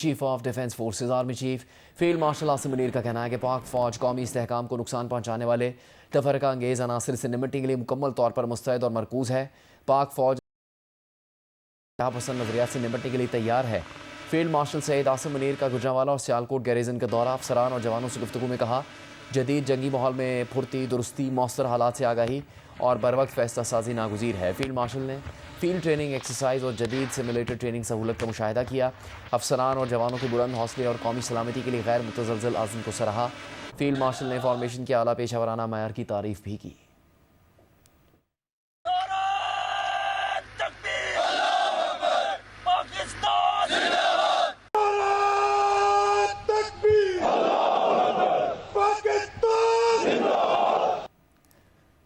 Chief of defence forces army chief field marshal Asim Munir का कहना है कि पाक फौज कौमी इस्तेहकाम को नुकसान पहुंचाने वाले तफरका अंगेज अनासर से निपटने के लिए मुकम्मल तौर पर मुस्तैद और मरकूज है। पाक फौज पसंद नजरियात से निपटने के लिए तैयार है। फील्ड मार्शल सईद आसिम मुनीर का गुजरांवाला और सियालकोट गैरिजन का दौरा, अफसरान और जवानों से गुफ्तगू में कहा, जदीद जंगी माहौल में फुर्ती, दुरुस्ती, मौसर हालात से आगाही और बर वक्त फैसला साजी नागुज़ीर है। फील्ड मार्शल ने फील्ड ट्रेनिंग एक्सरसाइज और जदीद सिमुलेटर ट्रेनिंग सहूलत का मुशाहिदा किया। अफसरान और जवानों के बुलंद हौसले और कौमी सलामती के लिए गैर मुतज़लज़ल आज़म को सराहा। फील्ड मार्शल ने फॉर्मेशन के आला पेशा वराना मयार की तारीफ भी की।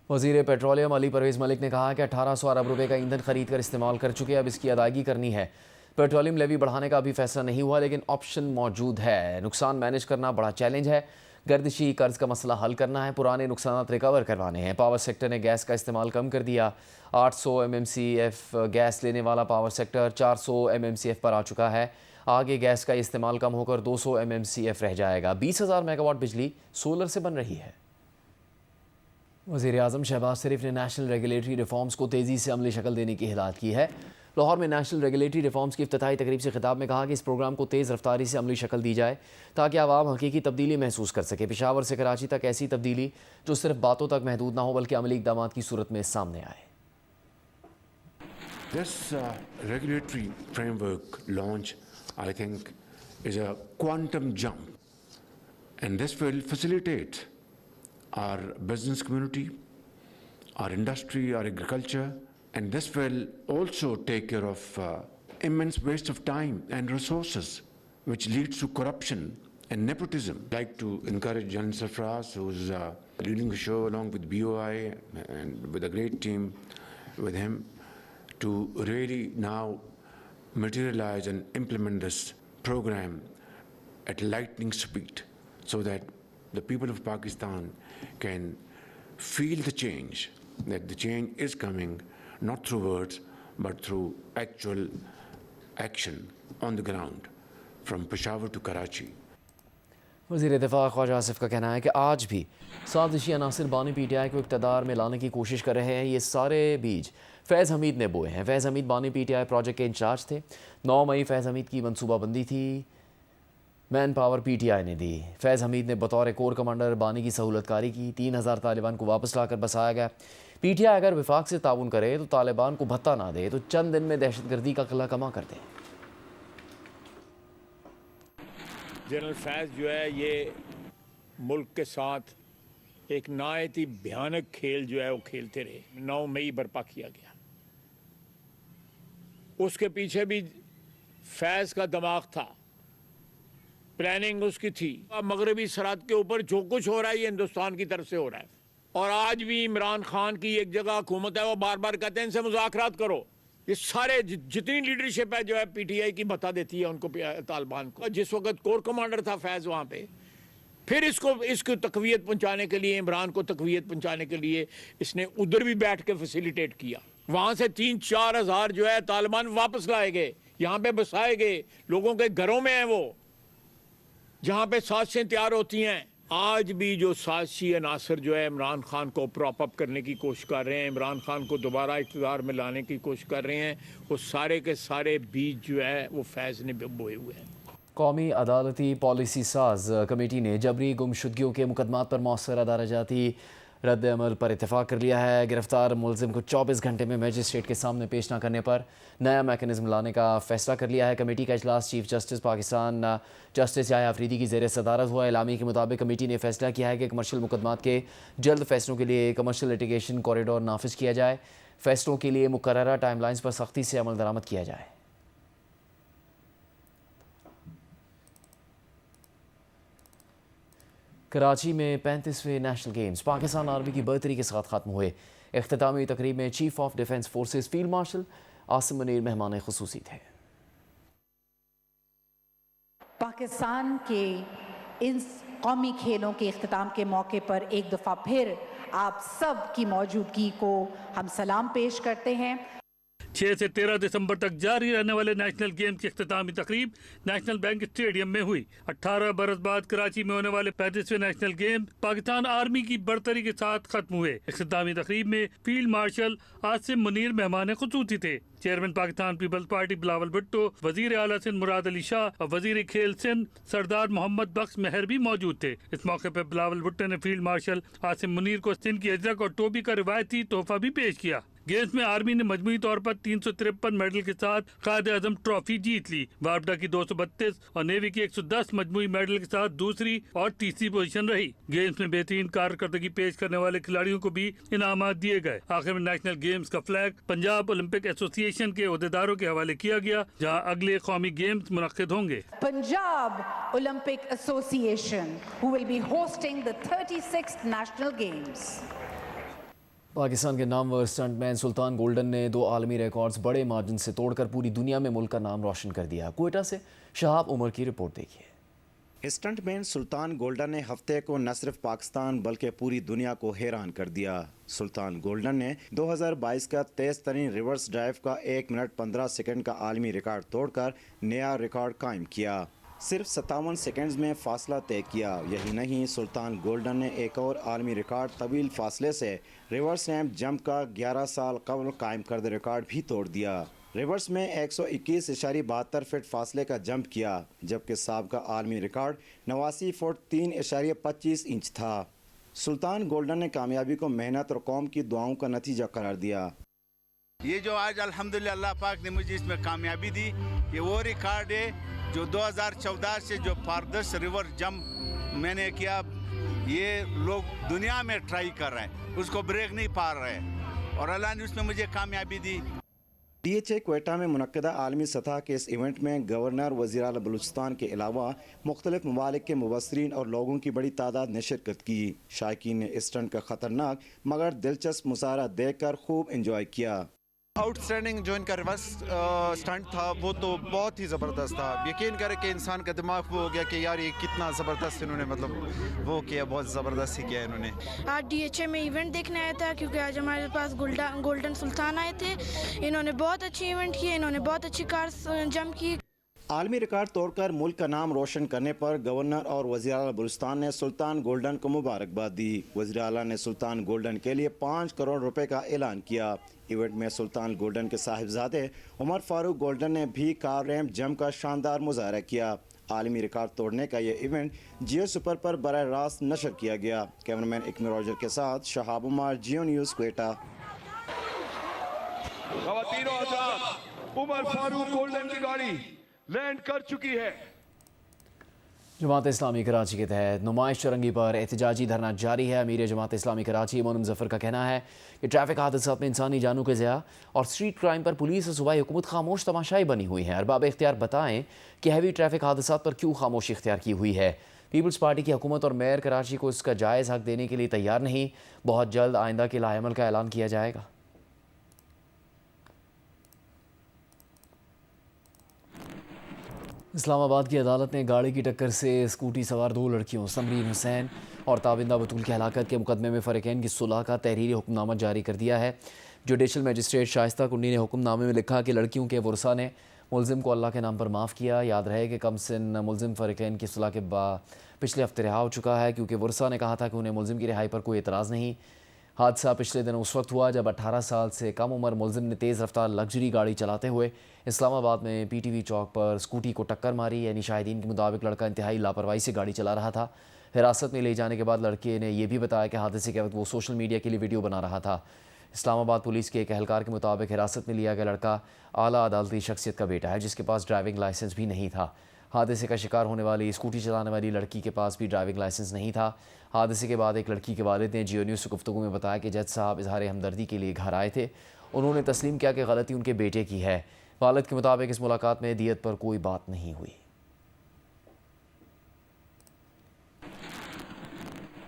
वज़ीर पेट्रोलियम अली परवेज़ मलिक ने कहा कि 1800 अरब रुपए का ईंधन खरीद कर इस्तेमाल कर चुके, अब इसकी अदायगी करनी है। पेट्रोलियम लेवी बढ़ाने का अभी फैसला नहीं हुआ, लेकिन ऑप्शन मौजूद है। नुकसान मैनेज करना बड़ा चैलेंज है। गर्दिशी कर्ज का मसला हल करना है, पुराने नुकसान रिकवर करवाने हैं। पावर सेक्टर ने गैस का इस्तेमाल कम कर दिया। 800 MMCF गैस लेने वाला पावर सेक्टर 400 MMCF पर आ चुका है। आगे गैस का इस्तेमाल कम होकर 200 MMCF रह जाएगा। 20,000 मेगावाट बिजली सोलर से बन रही है। वज़ीर आज़म शहबाज शरीफ ने नेशनल रेगुलेटरी रिफॉर्म्स को तेज़ी से अमली शक्ल देने की हिदायत की है। लाहौर में नेशनल रेगुलेटरी रिफॉर्म्स की इफ्तिताही तकरीब से खिताब में कहा कि इस प्रोग्राम को तेज़ रफ्तारी से अमली शक्ल दी जाए ताकि आवाम हकीकी तब्दीली महसूस कर सके। पेशावर से कराची तक ऐसी तब्दीली जो सिर्फ बातों तक महदूद ना हो बल्कि अमली इक़दाम की सूरत में सामने आए। This regulatory framework launch, I think, is a quantum jump, and this will facilitate our business community, our industry, our agriculture, and this will also take care of immense waste of time and resources, which leads to corruption and nepotism. I'd like to encourage Jan Sarfraz, who's leading the show along with BOI and with a great team with him, to really now materialize and implement this program at lightning speed so that the people of Pakistan can feel the change, that the change is coming not through words but through actual action on the ground from Peshawar to Karachi. वज़ीर दिफ़ा ख्वाजा आसिफ का कहना है कि आज भी साजिशी अनासिर बानी PTI को इक़्तिदार में लाने की कोशिश कर रहे हैं। ये सारे बीज फैज़ हमीद ने बोए हैं। फैज़ हमीद बानी PTI प्रोजेक्ट के इंचार्ज थे। 9 मई फैज़ हमीद की मनसूबाबंदी थी, मैन पावर PTI ने दी। फैज़ हमीद ने बतौर कोर कमांडर बानी की सहूलतकारी की। 3000 तालिबान को वापस लाकर बसाया गया। PTI अगर विफाक से ताउन करे तो तालिबान को भत्ता ना दे तो चंद दिन में दहशतगर्दी का किला कमा कर दे। जनरल फैज़ जो है ये मुल्क के साथ एक नायत ही भयानक खेल जो है वो खेलते रहे। 9 मई बर्पा किया गया, उसके पीछे भी फैज़ का दिमाग था, प्लानिंग उसकी थी। मगरबी सरहद के ऊपर जो कुछ हो रहा है ये हिंदुस्तान की तरफ से हो रहा है। और आज भी इमरान खान की एक जगह हुकूमत है, वो बार बार कहते हैं इनसे मुज़ाकरात करो। ये सारे जितनी लीडरशिप है जो है PTI की बता देती है उनको, तालिबान को। जिस वक्त कोर कमांडर था फैज़ वहाँ पे, फिर इसको तकवीयत पहुँचाने के लिए, इमरान को तकवीयत पहुँचाने के लिए इसने उधर भी बैठ के फैसिलिटेट किया। वहाँ से 3-4 हज़ार जो है तालिबान वापस लाए गए, यहाँ पे बसाए गए, लोगों के घरों में है वो, जहाँ पे साजिशें तैयार होती हैं। आज भी जो साजिशी अनासर जो है इमरान खान को प्रॉप अप करने की कोशिश कर रहे हैं, इमरान खान को दोबारा इक़्तिदार में लाने की कोशिश कर रहे हैं, वो सारे के सारे बीज जो है वो फैज़ ने बोए हुए हैं। कौमी अदालती पॉलिसी साज कमेटी ने जबरी गुमशुदगियों के मुकदमात पर मौसर अदालती रद्द अमल पर इतफाक़ कर लिया है। गिरफ्तार मुलजिम को 24 घंटे में मजिस्ट्रेट के सामने पेश न करने पर नया मैकेनिज़्म लाने का फ़ैसला कर लिया है। कमेटी का इजलास chief justice Pakistan justice Yahya Afridi की ज़ेर सदारत हुआ। एलामी के मुताबिक कमेटी ने फैसला किया है कि कमर्शियल मुकदमात के जल्द फैसलों के लिए कमर्शियल लिटिगेशन कॉरिडोर नाफिज किया जाए। फ़ैसलों के लिए मुकर्ररा टाइमलाइंस पर सख्ती से अमल दरामद किया जाए। कराची में 35वें नेशनल गेम्स पाकिस्तान आर्मी की बर्तरी के साथ ख़त्म हुए। इख्तितामी तकरीब में chief of defence forces field marshal Asim Munir मेहमान खुसूसी थे। पाकिस्तान के इन कौमी खेलों के इख्तिताम के मौके पर एक दफ़ा फिर आप सब की मौजूदगी को हम सलाम पेश करते हैं। 6 से 13 दिसंबर तक जारी रहने वाले नेशनल गेम्स की इख्तितामी तकरीब नेशनल बैंक स्टेडियम में हुई। 18 बरस बाद कराची में होने वाले 35वें नेशनल गेम्स पाकिस्तान आर्मी की बरतरी के साथ खत्म हुए। इख्तितामी तकरीब में फील्ड मार्शल आसिम मुनीर मेहमान खुसूसी थे। Chairman Pakistan Peoples Party Bilawal Bhutto, वजीर आला सिंध मुराद अली शाह और वजीर खेल सिंध सरदार मोहम्मद बख्श मेहर भी मौजूद थे। इस मौके पर बिलावल भुट्टो ने फील्ड मार्शल आसिम मुनीर को सिंध की अजरक और टोपी का रिवायती तोहफा भी पेश किया। गेम्स में आर्मी ने मजमूई तौर पर 353 मेडल के साथ कायद आजम ट्रॉफी जीत ली। वापडा की 232 और नेवी की 110 मजमूई मेडल के साथ दूसरी और तीसरी पोजीशन रही। गेम्स में बेहतरीन कारकर्दगी पेश करने वाले खिलाड़ियों को भी इनामात दिए गए। आखिर में नेशनल गेम्स का फ्लैग पंजाब ओलंपिक एसोसिएशन के अहदेदारों के हवाले किया गया, जहां अगले कौमी गेम्स मुनक्किद होंगे। Punjab Olympic Association, who will be hosting the 36th National Games. Pakistan के नामवर स्टंटमैन सुल्तान गोल्डन ने 2 आलमी रिकॉर्ड्स बड़े मार्जिन से तोड़कर पूरी दुनिया में मुल्क का नाम रोशन कर दिया। क्वेटा से शहाब उमर की रिपोर्ट देखिए। स्टंटमैन सुल्तान गोल्डन ने हफ्ते को न सिर्फ पाकिस्तान बल्कि पूरी दुनिया को हैरान कर दिया। सुल्तान गोल्डन ने 2022 का तेज तरीन रिवर्स ड्राइव का 1 मिनट 15 सेकंड का आलमी रिकॉर्ड तोड़कर नया रिकॉर्ड कायम किया। सिर्फ 57 सेकंड्स में फासला तय किया। यही नहीं, सुल्तान गोल्डन ने एक और आलमी रिकॉर्ड तवील फासले से रिवर्स रैंप जंप का 11 साल कबल कायम करदा रिकॉर्ड भी तोड़ दिया। रिवर्स में 121.72 फीट फासले का जंप किया, जबकि साबका आलमी रिकॉर्ड 89 फुट 3.25 इंच था। सुल्तान गोल्डन ने कामयाबी को मेहनत और कौम की दुआओं का नतीजा करार दिया। ये जो आज अल्हम्दुलिल्लाह अल्लाह पाक ने मुझे इसमें कामयाबी दी, ये वो रिकॉर्ड है जो 2014 से जो पारदर्श रिवर जंप मैंने किया, ये लोग दुनिया में ट्राई कर रहे हैं, उसको ब्रेक नहीं पा रहे हैं और अल्लाह ने उसमें मुझे कामयाबी दी। DHA क्वेटा में मुनक्किदा आलमी सतह के इस इवेंट में गवर्नर, वज़ीर आला बलूचिस्तान के अलावा मुख्तलिफ ममालिक के मुबस्सरीन और लोगों की बड़ी तादाद ने शिरकत की। शायकीन ने इस स्टंट का ख़तरनाक मगर दिलचस्प मुजाहरा देखकर खूब इंजॉय किया। आउटस्टैंडिंग जो इनका रिवर्स स्टंट था वो तो बहुत ही ज़बरदस्त था। यकीन करें कि इंसान का दिमाग वो हो गया कि यार ये कितना ज़बरदस्त इन्होंने मतलब वो किया, बहुत ज़बरदस्त ही किया इन्होंने। आज DHA में इवेंट देखने आया था क्योंकि आज हमारे पास गोल्डन सुल्तान आए थे। इन्होंने बहुत अच्छी इवेंट किए, इन्होंने बहुत अच्छी कार जंप की। आलमी रिकॉर्ड तोड़कर मुल्क का नाम रोशन करने पर गवर्नर और वज़ीर आला बलूचिस्तान ने सुल्तान गोल्डन को मुबारकबाद दी। वज़ीर आला ने सुल्तान गोल्डन के लिए 5 करोड़ रुपए का ऐलान किया। इवेंट में सुल्तान गोल्डन के साहिबजादे उमर फारूक गोल्डन ने भी कार रैंप जंप का शानदार मुजाहरा किया। आलमी रिकॉर्ड तोड़ने का ये इवेंट जियो सुपर पर बराह रास्त नशर किया गया। कैमरामैन इकमी रॉजर के साथ शहाब उमर, जियो न्यूज़, क्वेटा। उमर फारूक गोल्डन की गाड़ी लैंड कर चुकी है। जमात इस्लामी कराची के तहत नुमाइश चरंगी पर एहतजाजी धरना जारी है। अमीर जमात इस्लामी कराची मोनम जफ़र का कहना है कि ट्रैफिक हादसा में इंसानी जानों के ज़िया और स्ट्रीट क्राइम पर पुलिस और सूबाई हुकूमत खामोश तमाशाई बनी हुई है। अरबाब इख्तियार बताएं कि हैवी ट्रैफिक हादसा पर क्यों खामोशी इख्तियार की हुई है। पीपल्स पार्टी की हुकूमत और मेयर कराची को इसका जायज़ हक देने के लिए तैयार नहीं। बहुत जल्द आइंदा के लाएमल का ऐलान किया जाएगा। इस्लामाबाद की अदालत ने गाड़ी की टक्कर से स्कूटी सवार 2 लड़कियों समरीन हुसैन और ताबिंदा बतूल की हलाकत के मुकदमे में फ़रीक़ैन की सुलह का तहरीरी हुक्मनामा जारी कर दिया है। जुडिशल मजिस्ट्रेट शाइस्ता कुंडी ने हुक्मनामे में लिखा कि लड़कियों के वरसा ने मुलजिम को अल्लाह के नाम पर माफ़ किया। याद रहे कि कम सिन मुलजिम फ़रीक़ैन की सुलह के बाद पिछले हफ्ते रिहा हो चुका है, क्योंकि वरसा ने कहा था कि उन्हें मुलजिम की रिहाई पर कोई एतराज़ नहीं। हादसा पिछले दिन उस वक्त हुआ जब 18 साल से कम उम्र मुलजिम ने तेज़ रफ्तार लग्जरी गाड़ी चलाते हुए इस्लामाबाद में PTV चौक पर स्कूटी को टक्कर मारी। यानी शाहिदीन के मुताबिक लड़का इंतहाई लापरवाही से गाड़ी चला रहा था। हिरासत में ले जाने के बाद लड़के ने यह भी बताया कि हादसे के वक्त वो सोशल मीडिया के लिए वीडियो बना रहा था। इस्लामाबाद पुलिस के एक एहलकार के मुताबिक हिरासत में लिया गया लड़का आला अदालती शख्सियत का बेटा है, जिसके पास ड्राइविंग लाइसेंस भी नहीं था। हादसे का शिकार होने वाली स्कूटी चलाने वाली लड़की के पास भी ड्राइविंग लाइसेंस नहीं था। हादसे के बाद एक लड़की के वालिद ने जियो न्यूज़ से गुफ्तगू में बताया कि जज साहब इजहार हमदर्दी के लिए घर आए थे। उन्होंने तस्लीम किया कि गलती उनके बेटे की है। वालिद के मुताबिक इस मुलाकात में दियत पर कोई बात नहीं हुई।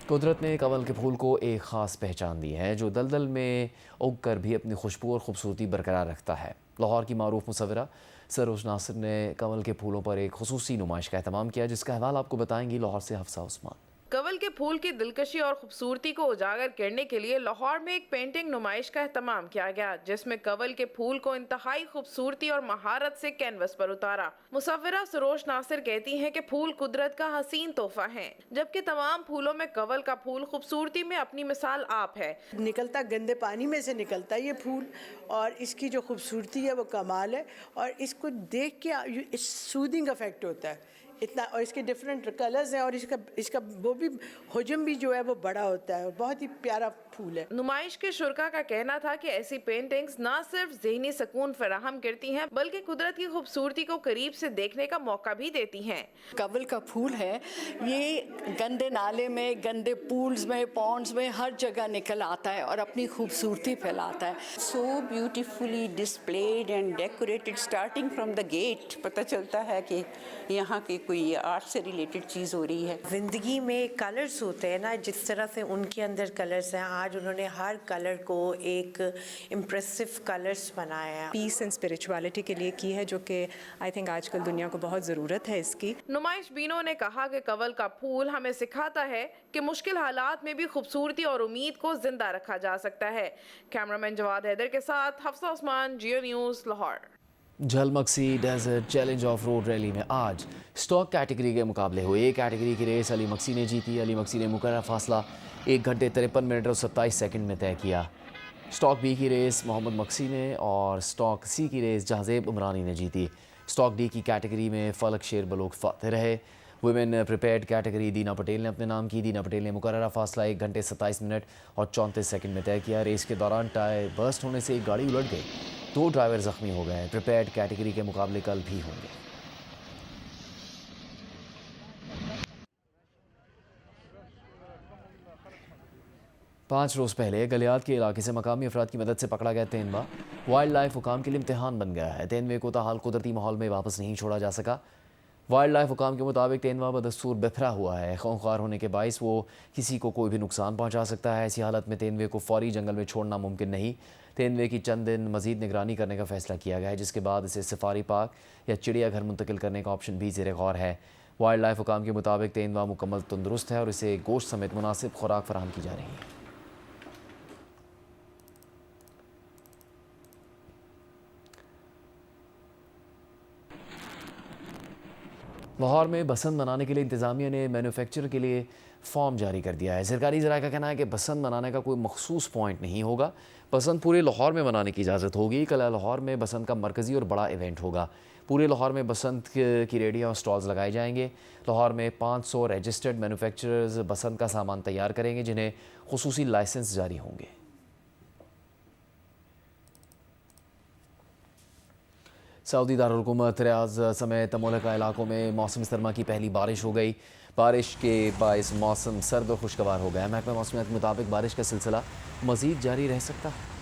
कुदरत ने कमल के फूल को एक ख़ास पहचान दी है, जो दलदल में उग कर भी अपनी खुशबू और ख़ूबसूरती बरकरार रखता है। लाहौर की मारूफ मुसव्विरा सरोज नासिर ने कमल के फूलों पर एक खुसूसी नुमाइश का एहतमाम किया, जिसका अहवाल आपको बताएंगी लाहौर से हफ्सा उस्मान। कमल कवल के फूल की दिलकशी और खूबसूरती को उजागर करने के लिए लाहौर में एक पेंटिंग नुमाइश का एहतमाम किया गया, जिसमें कवल के फूल को इंतहाई खूबसूरती और महारत से कैनवस पर उतारा। मुसव्विरा सरोज नासिर कहती हैं कि फूल कुदरत का हसीन तोहफा है, जबकि तमाम फूलों में कवल का फूल खूबसूरती में अपनी मिसाल आप है। निकलता गंदे पानी में से निकलता ये फूल, और इसकी जो खूबसूरती है वो कमाल है, और इसको देख के सूदिंग इफेक्ट होता है इतना, और इसके डिफरेंट कलर्स हैं, और इसका वो भी हुजम भी जो है वो बड़ा होता है, और बहुत ही प्यारा फूल है। नुमाइश के शुरका का कहना था कि ऐसी पेंटिंग्स न सिर्फ ज़हनी सुकून फराहम करती हैं, बल्कि कुदरत की खूबसूरती को करीब से देखने का मौका भी देती हैं। कवल का फूल है, ये गंदे नाले में, गंदे पूल्स में, पॉन्ड्स में हर जगह निकल आता है और अपनी खूबसूरती फैलाता है। So beautifully displayed and decorated starting from the gate, पता चलता है कि यहाँ की कोई आर्ट से रिलेटेड चीज़ हो रही है। ज़िंदगी में कलर्स होते हैं ना, जिस तरह से उनके अंदर कलर्स हैं, आज उन्होंने हर कलर को एक इम्प्रेसिव कलर्स बनाया है। पीस एंड स्पिरिचुअलिटी के लिए की है, जो कि आई थिंक आजकल दुनिया को बहुत ज़रूरत है इसकी। नुमाइश बीनों ने कहा कि कवल का फूल हमें सिखाता है कि मुश्किल हालात में भी खूबसूरती और उम्मीद को जिंदा रखा जा सकता है। कैमरामैन जवाद हैदर के साथ Hafsa Usman, Geo News, Lahore. Jhalmagsi desert challenge off road rally में आज स्टॉक कैटेगरी के मुकाबले हुए। एक कैटेगरी की रेस अली मक्सी ने जीती। अली मक्सी ने मुकर्रर फासला 1 घंटे 53 मिनट और 27 सेकंड में तय किया। स्टॉक बी की रेस मोहम्मद मक्सी ने और स्टॉक सी की रेस जहाजेब उमरानी ने जीती। स्टॉक डी की कैटेगरी में फलक शेर बलोक फातेह रहे। वुमेन प्रिपेयर्ड कैटेगरी दीना पटेल ने अपने नाम की। दीना पटेल ने मुकर्रर फासला 1 घंटे 27 मिनट और 34 सेकंड में तय किया। रेस के दौरान टायर बर्स्ट होने से एक गाड़ी उलट गई, 2 ड्राइवर जख्मी हो गए। प्रिपेयर्ड कैटेगरी के मुकाबले कल भी होंगे। पाँच रोज़ पहले गलियात के इलाके से मकामी अफराद की मदद से पकड़ा गया तेंदुआ वाइल्ड लाइफ हुकाम के लिए इम्तिहान बन गया है। तेंदुए को ताहाल कुदरती माहौल में वापस नहीं छोड़ा जा सका। वाइल्ड लाइफ हुकाम के मुताबिक तेंदुआ बदस्तूर बिखरा हुआ है। खौफखार होने के बाइस वो किसी को कोई भी नुकसान पहुंचा सकता है। ऐसी हालत में तेंदुए को फौरी जंगल में छोड़ना मुमकिन नहीं। तेंदुए की चंद दिन मजीद निगरानी करने का फैसला किया गया है, जिसके बाद इसे सफारी पार्क या चिड़ियाघर मुंतकिल करने का ऑप्शन भी ज़ेर गौर है। वाइल्ड लाइफ हुकाम के मुताबिक तेंदुआ मुकम्मल तंदुरुस्त है और इसे गोश्त समेत मुनासिब खुराक फराहम की जा रही है। लाहौर में बसंत मनाने के लिए इंतज़ामिया ने मैन्युफैक्चरर के लिए फॉर्म जारी कर दिया है। सरकारी ज़राए का कहना है कि बसंत मनाने का कोई मखसूस पॉइंट नहीं होगा, बसंत पूरे लाहौर में मनाने की इजाज़त होगी। कल लाहौर में बसंत का मरकज़ी और बड़ा इवेंट होगा। पूरे लाहौर में बसंत की रेडियाँ और स्टॉल्स लगाए जाएंगे। लाहौर में 500 रजिस्टर्ड मैन्युफैक्चरर्स बसंत का सामान तैयार करेंगे, जिन्हें खुसूसी लाइसेंस जारी होंगे। सऊदी दारुल-हुकूमत रियाद समेत मुल्का इलाकों में मौसम सरमा की पहली बारिश हो गई। बारिश के बायस मौसम सर्द और खुशगवार हो गया। महकमा मौसमियात के मुताबिक बारिश का सिलसिला मज़ीद जारी रह सकता है।